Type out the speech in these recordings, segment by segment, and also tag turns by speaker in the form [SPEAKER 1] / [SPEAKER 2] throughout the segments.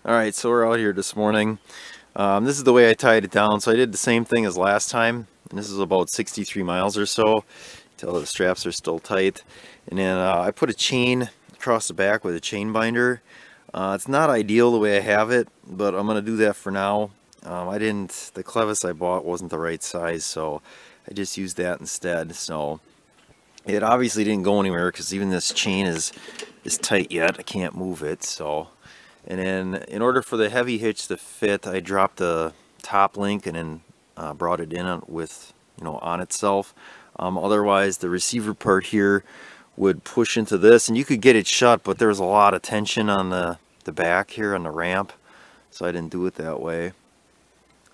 [SPEAKER 1] Alright, so we're out here this morning. This is the way I tied it down. So I did the same thing as last time, and this is about 63 miles or so. Tell the straps are still tight. And then I put a chain across the back with a chain binder. It's not ideal the way I have it, but I'm going to do that for now. The clevis I bought wasn't the right size, so I just used that instead. So it obviously didn't go anywhere because even this chain is tight yet. I can't move it. So, and then in order for the heavy hitch to fit, I dropped the top link and then brought it in with, on itself. Otherwise, the receiver part here would push into this, and you could get it shut, but there was a lot of tension on the back here on the ramp, so I didn't do it that way.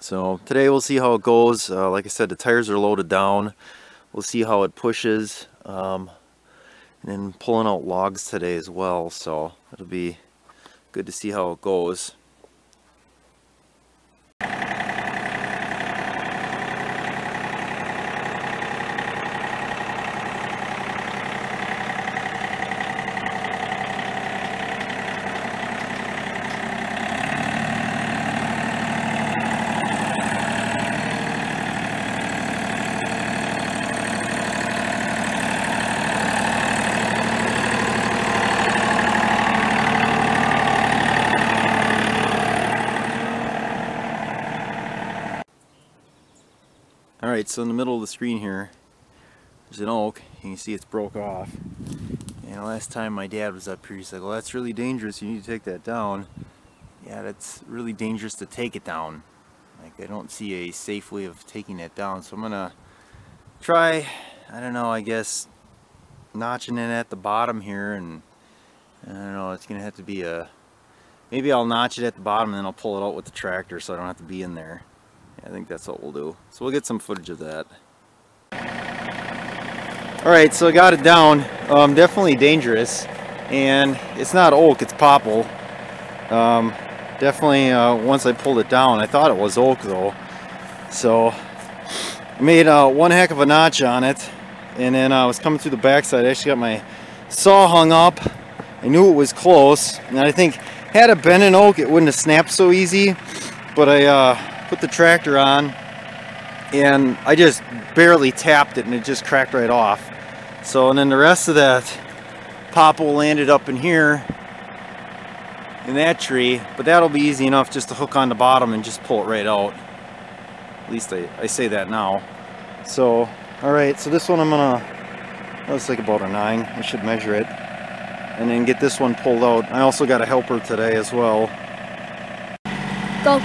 [SPEAKER 1] So today we'll see how it goes. Like I said, the tires are loaded down. We'll see how it pushes, and then pulling out logs today as well, so it'll be good to see how it goes. Alright, so in the middle of the screen here, there's an oak. You can see it's broke off. And last time my dad was up here, he's like, well, that's really dangerous. You need to take that down. Yeah, that's really dangerous to take it down. Like, I don't see a safe way of taking it down. So I'm going to try, I don't know, I guess, notching it at the bottom here. And I don't know, it's going to have to be maybe I'll notch it at the bottom and then I'll pull it out with the tractor so I don't have to be in there. I think that's what we'll do. So we'll get some footage of that. Alright, so I got it down. Definitely dangerous. And it's not oak, it's popple. Definitely once I pulled it down, I thought it was oak though. So I made one heck of a notch on it. And then I was coming through the backside. I actually got my saw hung up. I knew it was close. And I think had it been an oak, it wouldn't have snapped so easy. But I put the tractor on and I just barely tapped it and it just cracked right off. So, and then the rest of that popple landed up in here in that tree, but that'll be easy enough just to hook on the bottom and just pull it right out. At least I say that now. So, alright, so this one I'm gonna, that's like about a 9. I should measure it. And then get this one pulled out. I also got a helper today as well.
[SPEAKER 2] Go.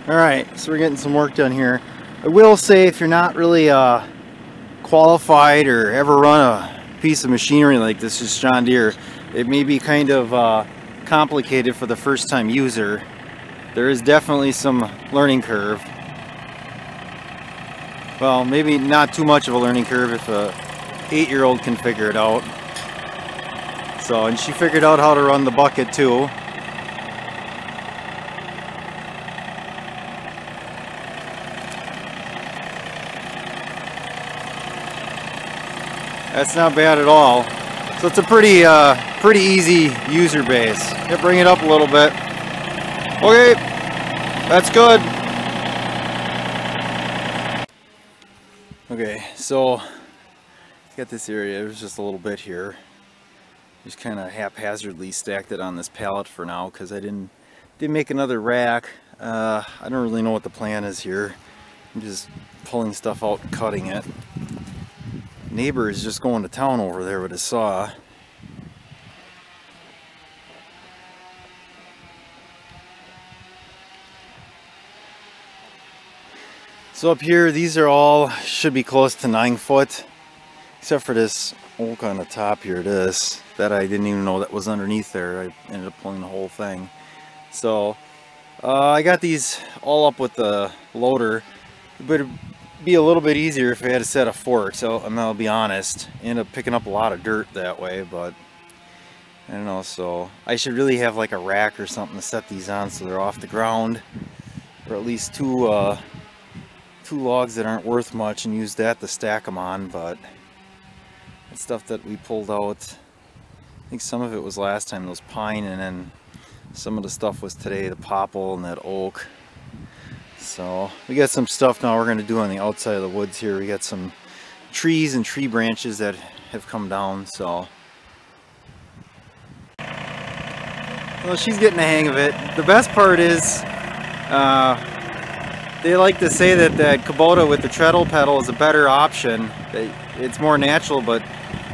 [SPEAKER 1] Alright, so we're getting some work done here. I will say, if you're not really qualified or ever run a piece of machinery like this, is John Deere, it may be kind of complicated for the first time user. There is definitely some learning curve. Well, maybe not too much of a learning curve if a 8-year-old can figure it out. So, and she figured out how to run the bucket too. That's not bad at all. So it's a pretty easy user base. Yeah, bring it up a little bit. Okay, that's good. Okay, so got this area. There's just a little bit here. Just kind of haphazardly stacked it on this pallet for now because I didn't make another rack. I don't really know what the plan is here. I'm just pulling stuff out and cutting it. Neighbor is just going to town over there with his saw. So up here, these are all, should be close to 9 foot, except for this oak on the top here, that I didn't even know that was underneath there. I ended up pulling the whole thing. So I got these all up with the loader, but it'd be a little bit easier if I had a set of forks. I'll be honest, end up picking up a lot of dirt that way, but I don't know. So I should really have like a rack or something to set these on so they're off the ground, or at least two logs that aren't worth much, and use that to stack them on. But it's stuff that we pulled out. I think some of it was last time, those pine, and then some of the stuff was today, the popple and that oak. So we got some stuff now we're going to do on the outside of the woods here. We got some trees and tree branches that have come down. So well, she's getting the hang of it. The best part is they like to say that that Kubota with the treadle pedal is a better option. It's more natural, but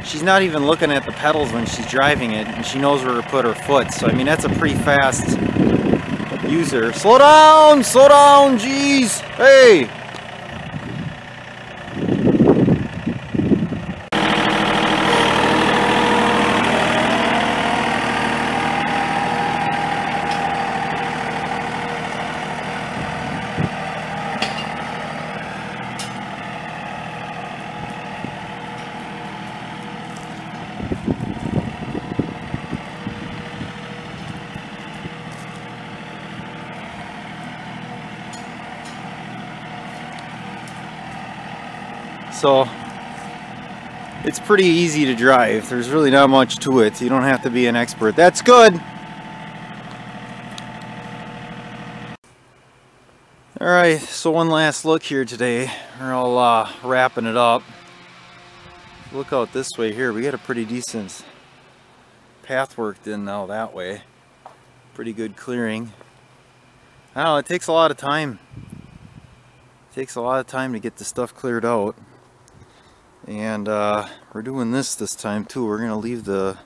[SPEAKER 1] she's not even looking at the pedals when she's driving it, and she knows where to put her foot. So I mean, that's a pretty fast user. Slow down, jeez. Hey. So it's pretty easy to drive. There's really not much to it. You don't have to be an expert. That's good. Alright, so one last look here today. We're all wrapping it up. Look out this way here. We got a pretty decent path worked in now that way. Pretty good clearing. I don't know, it takes a lot of time. It takes a lot of time to get the stuff cleared out. And we're doing this time too. We're going to leave the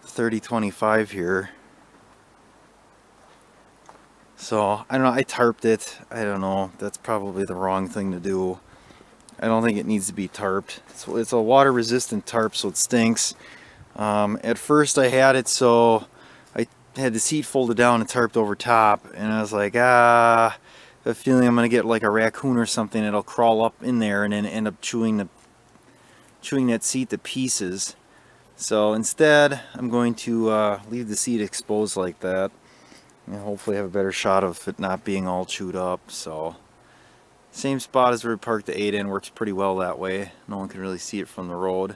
[SPEAKER 1] 3025 here. So, I don't know, I tarped it. I don't know, that's probably the wrong thing to do. I don't think it needs to be tarped. It's a water resistant tarp, so it stinks. At first I had it so I had the seat folded down and tarped over top, and I was like, the feeling I'm going to get like a raccoon or something, it'll crawl up in there and then end up chewing that seat to pieces. So instead I'm going to leave the seat exposed like that, and hopefully have a better shot of it not being all chewed up. So same spot as where we parked the 8 in, works pretty well that way. No one can really see it from the road.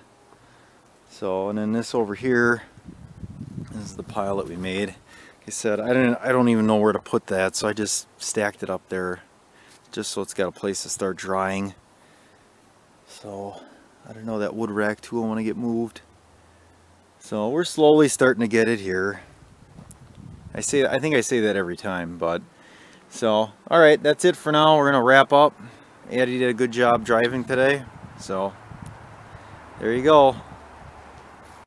[SPEAKER 1] So, and then this over here, this is the pile that we made. Like I said, I don't even know where to put that, so I just stacked it up there just so it's got a place to start drying. So I don't know, that wood rack tool I want to get moved. So we're slowly starting to get it here. I think I say that every time, but so alright, that's it for now. We're gonna wrap up. Addie did a good job driving today, so there you go.